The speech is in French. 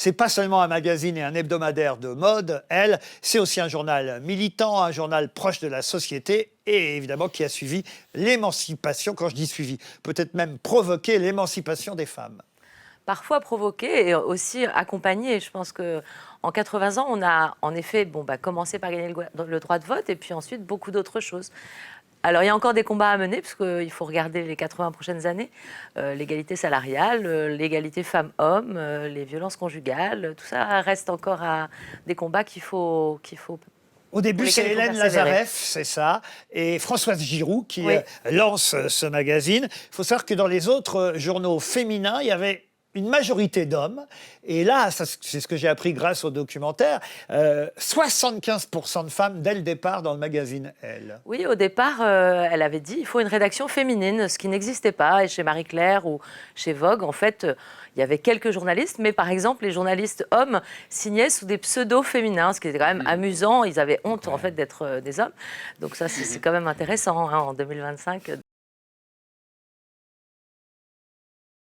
c'est pas seulement un magazine et un hebdomadaire de mode, Elle, c'est aussi un journal militant, un journal proche de la société et évidemment qui a suivi l'émancipation, quand je dis suivi, peut-être même provoqué l'émancipation des femmes. Parfois provoqué et aussi accompagné. Je pense qu'en 80 ans, on a en effet commencé par gagner le droit de vote et puis ensuite beaucoup d'autres choses. Alors, il y a encore des combats à mener, parce qu'il faut regarder les 80 prochaines années. L'égalité salariale, l'égalité femmes-hommes, les violences conjugales, tout ça reste encore des combats Au pour début, c'est lesquels il faut Hélène persévérer. Lazareff, c'est ça, et Françoise Giroud qui Oui. lance ce magazine. Il faut savoir que dans les autres journaux féminins, il y avait une majorité d'hommes. Et là, c'est ce que j'ai appris grâce au documentaire, 75% de femmes dès le départ dans le magazine Elle. Oui, au départ, elle avait dit il faut une rédaction féminine, ce qui n'existait pas. Et chez Marie-Claire ou chez Vogue, en fait, il y avait quelques journalistes, mais par exemple, les journalistes hommes signaient sous des pseudos féminins, ce qui était quand même amusant. Ils avaient honte, en fait, d'être des hommes. Donc ça, c'est quand même intéressant, hein, en 2025.